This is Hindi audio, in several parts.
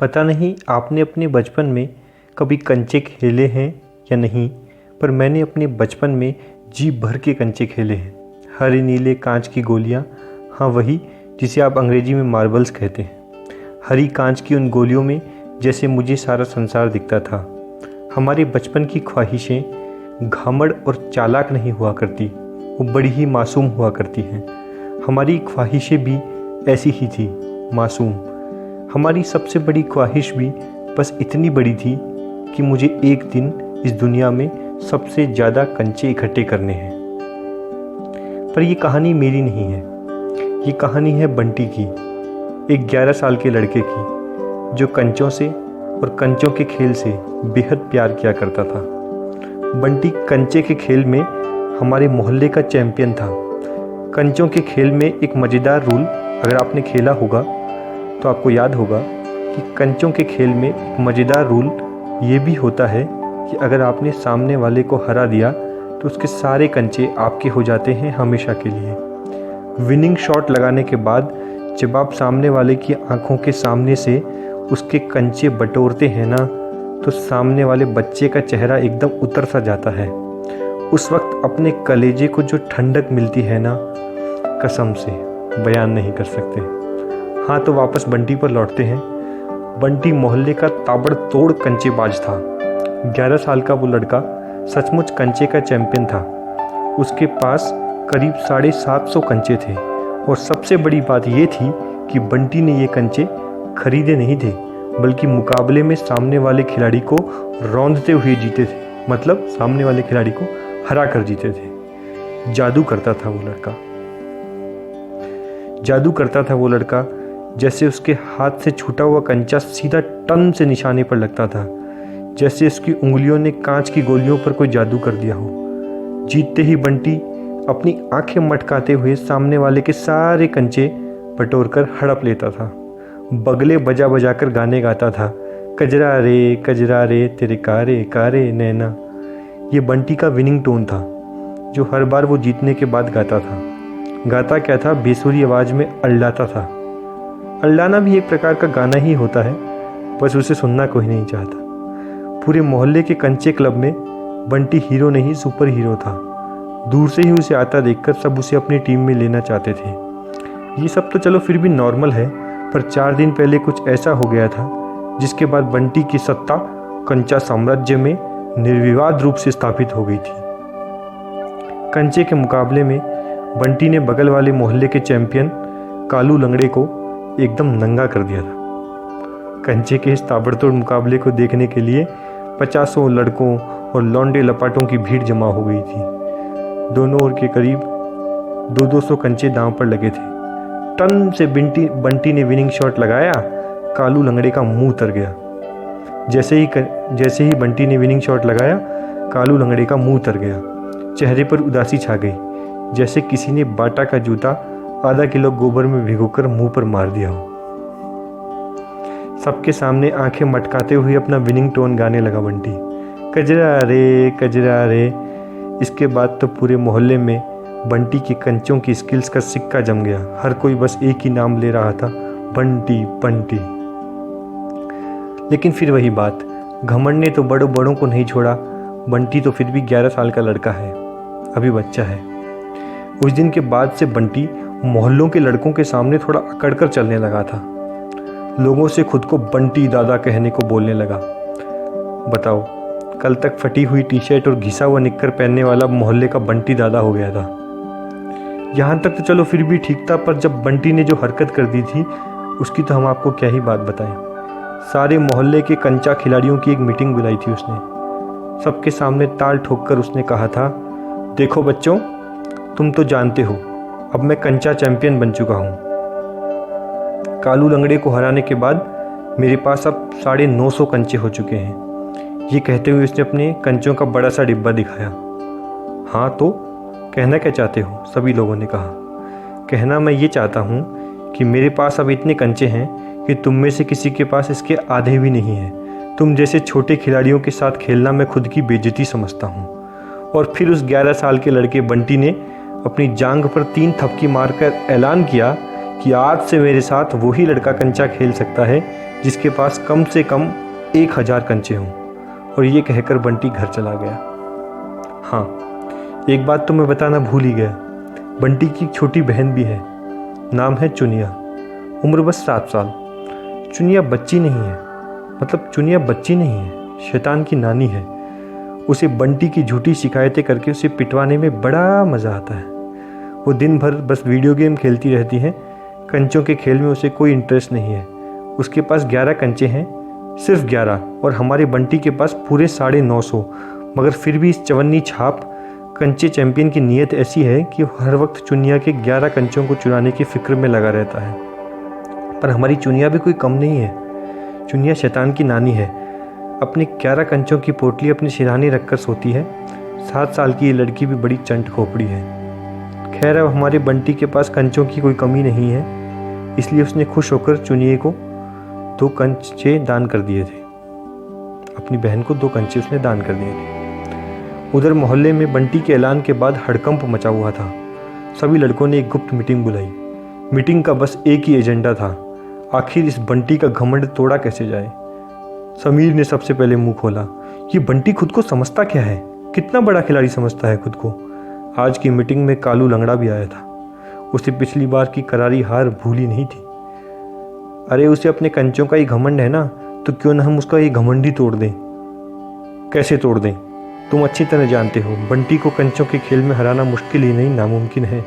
पता नहीं आपने अपने बचपन में कभी कंचे खेले हैं या नहीं, पर मैंने अपने बचपन में जी भर के कंचे खेले हैं। हरे नीले कांच की गोलियां, हाँ वही जिसे आप अंग्रेजी में मार्बल्स कहते हैं। हरी कांच की उन गोलियों में जैसे मुझे सारा संसार दिखता था। हमारे बचपन की ख्वाहिशें घामड़ और चालाक नहीं हुआ करती, वो बड़ी ही मासूम हुआ करती हैं। हमारी ख्वाहिशें भी ऐसी ही थी, मासूम। हमारी सबसे बड़ी ख्वाहिश भी बस इतनी बड़ी थी कि मुझे एक दिन इस दुनिया में सबसे ज़्यादा कंचे इकट्ठे करने हैं। पर ये कहानी मेरी नहीं है, ये कहानी है बंटी की, एक 11 साल के लड़के की जो कंचों से और कंचों के खेल से बेहद प्यार किया करता था। बंटी कंचे के खेल में हमारे मोहल्ले का चैंपियन था। कंचों के खेल में एक मज़ेदार रूल अगर आपने खेला होगा तो आपको याद होगा कि कंचों के खेल में एक मज़ेदार रूल ये भी होता है कि अगर आपने सामने वाले को हरा दिया तो उसके सारे कंचे आपके हो जाते हैं हमेशा के लिए। विनिंग शॉट लगाने के बाद जब आप सामने वाले की आंखों के सामने से उसके कंचे बटोरते हैं ना, तो सामने वाले बच्चे का चेहरा एकदम उतर सा जाता है। उस वक्त अपने कलेजे को जो ठंडक मिलती है ना, कसम से बयान नहीं कर सकते। हाँ, तो वापस बंटी पर लौटते हैं। बंटी मोहल्ले का ताबड़तोड़ कंचेबाज था। 11 साल का वो लड़का सचमुच कंचे का चैंपियन था। उसके पास करीब 750 कंचे थे और सबसे बड़ी बात ये थी कि बंटी ने ये कंचे खरीदे नहीं थे, बल्कि मुकाबले में सामने वाले खिलाड़ी को रौंदते हुए जीते थे। मतलब सामने वाले खिलाड़ी को हरा कर जीते थे। जादू करता था वो लड़का, जादू करता था वो लड़का। जैसे उसके हाथ से छूटा हुआ कंचा सीधा टन से निशाने पर लगता था, जैसे उसकी उंगलियों ने कांच की गोलियों पर कोई जादू कर दिया हो। जीतते ही बंटी अपनी आंखें मटकाते हुए सामने वाले के सारे कंचे बटोरकर हड़प लेता था। बगले बजा बजा कर गाने गाता था, कजरा रे तेरे कारे कारे नैना। ये बंटी का विनिंग टोन था जो हर बार वो जीतने के बाद गाता था। गाता क्या था, बेसुरी आवाज़ में अल्लाता था। अल्लाना भी एक प्रकार का गाना ही होता है, बस उसे सुनना कोई नहीं चाहता। पूरे मोहल्ले के कंचे क्लब में बंटी हीरो नहीं सुपर हीरो था। दूर से ही उसे आता देखकर सब उसे अपनी टीम में लेना चाहते थे। ये सब तो चलो फिर भी नॉर्मल है, पर 4 दिन पहले कुछ ऐसा हो गया था जिसके बाद बंटी की सत्ता कंचा साम्राज्य में निर्विवाद रूप से स्थापित हो गई थी। कंचे के मुकाबले में बंटी ने बगल वाले मोहल्ले के चैंपियन कालू लंगड़े को एकदम नंगा कर दिया था। कंचे के इस ताबड़तोड़ मुकाबले को देखने के लिए 50 लड़कों और लौंडे लपाटों की भीड़ जमा हो गई थी। दोनों ओर के करीब 200 कंचे दांव पर लगे थे। टन से बंटी ने विनिंग शॉट लगाया, कालू लंगड़े का मुंह उतर गया। जैसे ही बंटी ने विनिंग शॉट लगाया, कालू लंगड़े का मुंह उतर गया। चेहरे पर उदासी छा गई, जैसे किसी ने बाटा का जूता आधा किलो गोबर में भिगोकर मुंह पर मार दिया हो। सबके सामने आंखें मटकाते हुए अपना विनिंग टोन गाने लगा बंटी, कजरा रे। इसके बाद तो पूरे मोहल्ले में बंटी के कंचों की स्किल्स का सिक्का जम गया। हर कोई बस एक ही नाम ले रहा था, बंटी बंटी। लेकिन फिर वही बात, घमंड ने तो बड़ों को नहीं छोड़ा। बंटी तो फिर भी 11 साल का लड़का है, अभी बच्चा है। उस दिन के बाद से बंटी मोहल्लों के लड़कों के सामने थोड़ा अकड़ कर चलने लगा था। लोगों से खुद को बंटी दादा कहने को बोलने लगा। बताओ, कल तक फटी हुई टी शर्ट और घिसा हुआ निक्कर पहनने वाला मोहल्ले का बंटी दादा हो गया था। यहाँ तक तो चलो फिर भी ठीक था, पर जब बंटी ने जो हरकत कर दी थी उसकी तो हम आपको क्या ही बात बताएं। सारे मोहल्ले के कंचा खिलाड़ियों की एक मीटिंग बुलाई थी उसने। सबके सामने ताल ठोककर उसने कहा था, देखो बच्चों, तुम तो जानते हो अब मैं कंचा चैंपियन बन चुका हूँ। कालू लंगड़े को हराने के बाद मेरे पास अब 950 कंचे हो चुके हैं। ये कहते हुए उसने अपने कंचों का बड़ा सा डिब्बा दिखाया। हाँ, तो कहना क्या चाहते हो, सभी लोगों ने कहा। कहना मैं ये चाहता हूँ कि मेरे पास अब इतने कंचे हैं कि तुम में से किसी के पास इसके आधे भी नहीं हैं। तुम जैसे छोटे खिलाड़ियों के साथ खेलना मैं खुद की बेइज्जती समझता हूँ। और फिर उस 11 साल के लड़के बंटी ने अपनी जांघ पर 3 थपकी मारकर ऐलान किया कि आज से मेरे साथ वही लड़का कंचा खेल सकता है जिसके पास कम से कम 1000 कंचे हों। और ये कहकर बंटी घर चला गया। हाँ, एक बात तो मैं बताना भूल ही गया, बंटी की एक छोटी बहन भी है, नाम है चुनिया, उम्र बस 7 साल। चुनिया बच्ची नहीं है, मतलब चुनिया बच्ची नहीं है, शैतान की नानी है। उसे बंटी की झूठी शिकायतें करके उसे पिटवाने में बड़ा मज़ा आता है। वो दिन भर बस वीडियो गेम खेलती रहती है, कंचों के खेल में उसे कोई इंटरेस्ट नहीं है। उसके पास 11 कंचे हैं, सिर्फ 11, और हमारे बंटी के पास पूरे 950। मगर फिर भी इस चवन्नी छाप कंचे चैंपियन की नीयत ऐसी है कि हर वक्त चुनिया के 11 कंचों को चुराने की फिक्र में लगा रहता है। पर हमारी चुनिया भी कोई कम नहीं है। चुनिया शैतान की नानी है। अपने 11 कंचों की पोटली अपने सिरहाने रखकर सोती है। 7 साल की ये लड़की भी बड़ी चंट खोपड़ी है। खैर, अब हमारे बंटी के पास कंचों की कोई कमी नहीं है, इसलिए उसने खुश होकर चुनिया को 2 कंचे दान कर दिए थे। अपनी बहन को 2 कंचे उसने दान कर दिए थे। उधर मोहल्ले में बंटी के ऐलान के बाद हड़कंप मचा हुआ था। सभी लड़कों ने एक गुप्त मीटिंग बुलाई। मीटिंग का बस एक ही एजेंडा था, आखिर इस बंटी का घमंड तोड़ा कैसे जाए। समीर ने सबसे पहले मुंह खोला। ये बंटी खुद को समझता क्या है, कितना बड़ा खिलाड़ी समझता है खुद को। आज की मीटिंग में कालू लंगड़ा भी आया था। उसे पिछली बार की करारी हार भूली नहीं थी। अरे उसे अपने कंचों का ही घमंड है ना, तो क्यों ना हम उसका ये घमंड ही तोड़ दें। कैसे तोड़ दें? तुम अच्छी तरह जानते हो, बंटी को कंचों के खेल में हराना मुश्किल ही नहीं नामुमकिन है।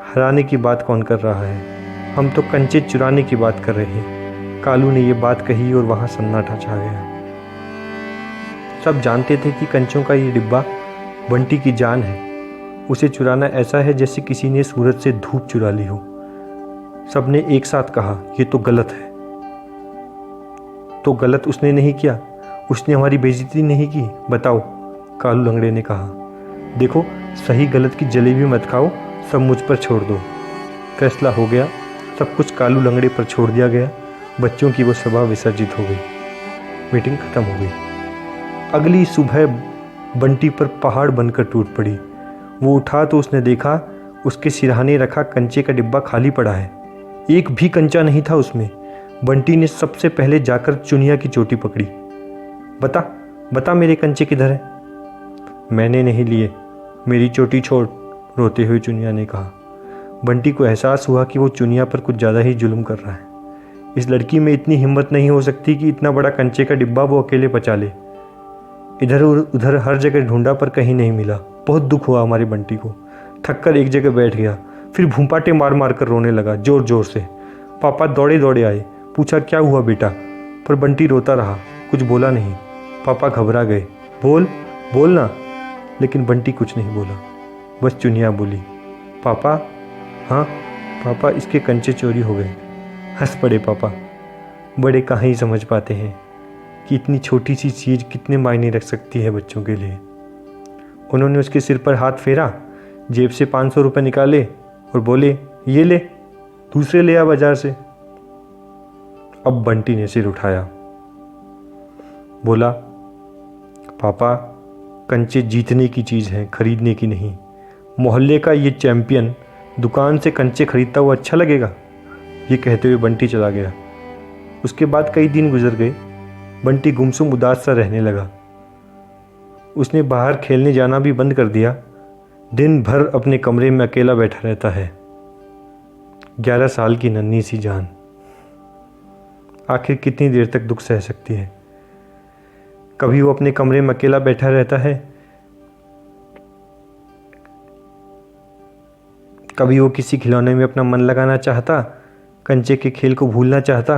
हराने की बात कौन कर रहा है, हम तो कंचे चुराने की बात कर रहे हैं। कालू ने ये बात कही और वहाँ सन्नाटा छा गया। सब जानते थे कि कंचों का ये डिब्बा बंटी की जान है। उसे चुराना ऐसा है जैसे किसी ने सूरज से धूप चुरा ली हो। सबने एक साथ कहा, ये तो गलत है। तो गलत उसने नहीं किया, उसने हमारी बेइज्जती नहीं की, बताओ, कालू लंगड़े ने कहा। देखो, सही गलत की जलेबी मत खाओ, सब मुझ पर छोड़ दो। फैसला हो गया, सब कुछ कालू लंगड़े पर छोड़ दिया गया। बच्चों की वो सभा विसर्जित हो गई। मीटिंग खत्म हो गई। अगली सुबह बंटी पर पहाड़ बनकर टूट पड़ी। वो उठा तो उसने देखा उसके सिरहाने रखा कंचे का डिब्बा खाली पड़ा है। एक भी कंचा नहीं था उसमें। बंटी ने सबसे पहले जाकर चुनिया की चोटी पकड़ी। बता बता, मेरे कंचे किधर है? मैंने नहीं लिए, मेरी चोटी छोड़, रोते हुए चुनिया ने कहा। बंटी को एहसास हुआ कि वो चुनिया पर कुछ ज़्यादा ही जुल्म कर रहा है। इस लड़की में इतनी हिम्मत नहीं हो सकती कि इतना बड़ा कंचे का डिब्बा वो अकेले पचा ले। इधर उधर हर जगह ढूंढा पर कहीं नहीं मिला। बहुत दुख हुआ हमारे बंटी को। थक कर एक जगह बैठ गया, फिर भूपाटे मार मार कर रोने लगा जोर जोर से। पापा दौड़े दौड़े आए, पूछा क्या हुआ बेटा, पर बंटी रोता रहा, कुछ बोला नहीं। पापा घबरा गए, बोल बोल ना, लेकिन बंटी कुछ नहीं बोला। बस चुनिया बोली, पापा, हाँ पापा, इसके कंचे चोरी हो गए। हंस पड़े पापा। बड़े कहाँ ही समझ पाते हैं कि इतनी छोटी सी चीज़ कितने मायने रख सकती है बच्चों के लिए। उन्होंने उसके सिर पर हाथ फेरा, जेब से 500 रुपये निकाले और बोले, ये ले, दूसरे ले आ बाजार से। अब बंटी ने सिर उठाया, बोला, पापा, कंचे जीतने की चीज़ है, खरीदने की नहीं। मोहल्ले का ये चैंपियन दुकान से कंचे खरीदता हुआ अच्छा लगेगा? ये कहते हुए बंटी चला गया। उसके बाद कई दिन गुजर गए। बंटी गुमसुम उदास सा रहने लगा। उसने बाहर खेलने जाना भी बंद कर दिया। दिन भर अपने कमरे में अकेला बैठा रहता है। 11 साल की नन्ही सी जान आखिर कितनी देर तक दुख सह सकती है। कभी वो अपने कमरे में अकेला बैठा रहता है, कभी वो किसी खिलौने में अपना मन लगाना चाहता, कंचे के खेल को भूलना चाहता।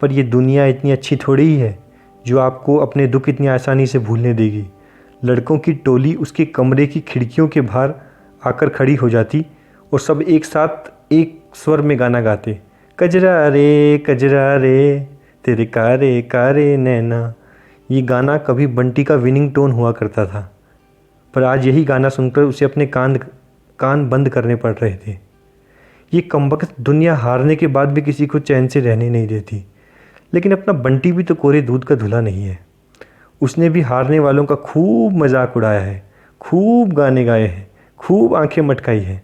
पर ये दुनिया इतनी अच्छी थोड़ी ही है जो आपको अपने दुख इतनी आसानी से भूलने देगी। लड़कों की टोली उसके कमरे की खिड़कियों के बाहर आकर खड़ी हो जाती और सब एक साथ एक स्वर में गाना गाते, कजरा रे तेरे कारे कारे नैना। ये गाना कभी बंटी का विनिंग टोन हुआ करता था, पर आज यही गाना सुनकर उसे अपने कान बंद करने पड़ रहे थे। ये कमबख्त दुनिया हारने के बाद भी किसी को चैन से रहने नहीं देती। लेकिन अपना बंटी भी तो कोरे दूध का धुला नहीं है। उसने भी हारने वालों का खूब मजाक उड़ाया है, खूब गाने गाए हैं, खूब आंखें मटकाई हैं।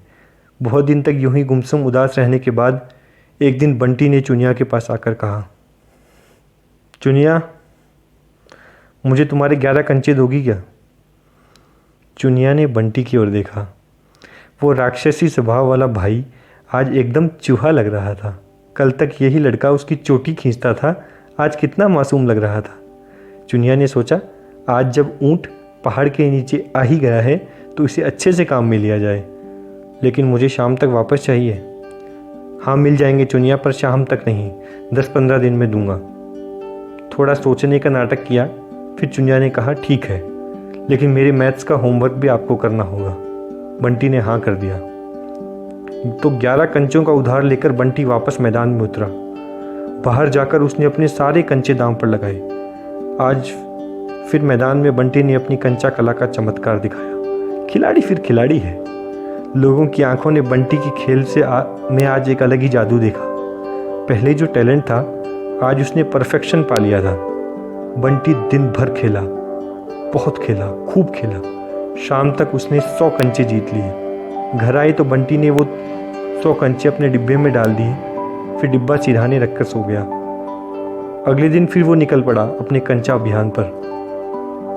बहुत दिन तक यूं ही गुमसुम उदास रहने के बाद एक दिन बंटी ने चुनिया के पास आकर कहा, चुनिया, मुझे तुम्हारे 11 कंचे दोगी क्या? चुनिया ने बंटी की ओर देखा। वो राक्षसी स्वभाव वाला भाई आज एकदम चूहा लग रहा था। कल तक यही लड़का उसकी चोटी खींचता था, आज कितना मासूम लग रहा था। चुनिया ने सोचा, आज जब ऊँट पहाड़ के नीचे आ ही गया है तो इसे अच्छे से काम में लिया जाए, लेकिन मुझे शाम तक वापस चाहिए। हाँ मिल जाएंगे चुनिया, पर शाम तक नहीं, 10-15 दिन में दूंगा। थोड़ा सोचने का नाटक किया, फिर चुनिया ने कहा ठीक है, लेकिन मेरे मैथ्स का होमवर्क भी आपको करना होगा। बंटी ने हाँ कर दिया। तो 11 कंचों का उधार लेकर बंटी वापस मैदान में उतरा। बाहर जाकर उसने अपने सारे कंचे दांव पर लगाए। आज फिर मैदान में बंटी ने अपनी कंचा कला का चमत्कार दिखाया। खिलाड़ी फिर खिलाड़ी है। लोगों की आंखों ने बंटी की खेल में आज एक अलग ही जादू देखा। पहले जो टैलेंट था, आज उसने परफेक्शन पा लिया था। बंटी दिन भर खेला, बहुत खेला, खूब खेला। शाम तक उसने 100 कंचे जीत लिए। घर आए तो बंटी ने वो 100 कंचे अपने डिब्बे में डाल दिए, फिर डिब्बा सिरहाने रखकर सो गया। अगले दिन फिर वो निकल पड़ा अपने कंचा अभियान पर।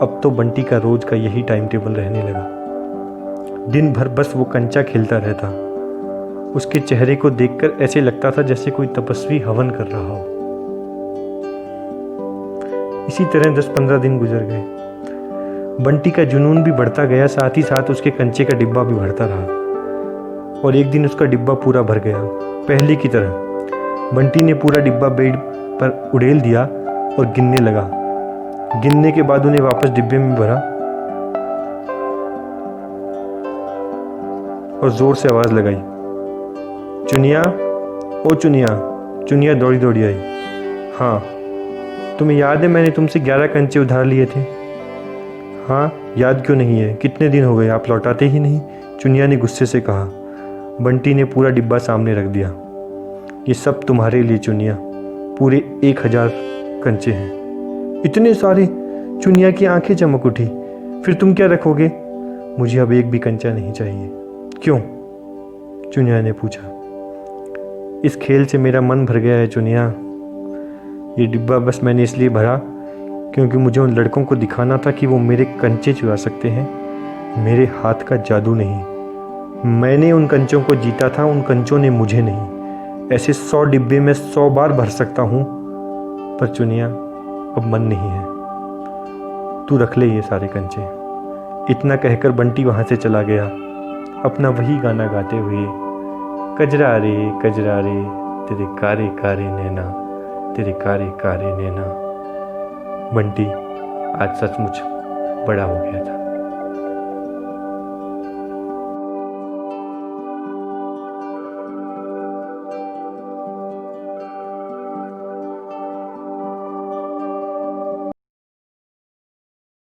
अब तो बंटी का रोज का यही टाइम टेबल रहने लगा। दिन भर बस वो कंचा खेलता रहता। उसके चेहरे को देखकर ऐसे लगता था जैसे कोई तपस्वी हवन कर रहा हो। इसी तरह 10-15 दिन गुजर गए। बंटी का जुनून भी बढ़ता गया, साथ ही साथ उसके कंचे का डिब्बा भी भरता रहा। और एक दिन उसका डिब्बा पूरा भर गया, पहले की तरह। बंटी ने पूरा डिब्बा बेड पर उड़ेल दिया और गिनने लगा। गिनने के बाद उन्हें वापस डिब्बे में भरा और जोर से आवाज लगाई, चुनिया, ओ चुनिया। चुनिया दौड़ी दौड़ी आई। हाँ, तुम्हें याद है मैंने तुमसे 11 कंचे उधार लिए थे? हाँ, याद क्यों नहीं है? कितने दिन हो गए, आप लौटाते ही नहीं, चुनिया ने गुस्से से कहा। बंटी ने पूरा डिब्बा सामने रख दिया। ये सब तुम्हारे लिए चुनिया, पूरे 1000 कंचे हैं। इतने सारे? चुनिया की आंखें चमक उठी। फिर तुम क्या रखोगे? मुझे अब एक भी कंचा नहीं चाहिए। क्यों? चुनिया ने पूछा। इस खेल से मेरा मन भर गया है चुनिया। ये डिब्बा बस मैंने इसलिए भरा क्योंकि मुझे उन लड़कों को दिखाना था कि वो मेरे कंचे चुरा सकते हैं, मेरे हाथ का जादू नहीं। मैंने उन कंचों को जीता था, उन कंचों ने मुझे नहीं। ऐसे 100 डिब्बे में 100 बार भर सकता हूँ, पर चुनिया अब मन नहीं है। तू रख ले ये सारे कंचे। इतना कहकर बंटी वहाँ से चला गया, अपना वही गाना गाते हुए, कजरा रे तेरे कारे कारे नैना, तेरे कारे कारे नैना। बंटी आज सचमुच बड़ा हो गया था।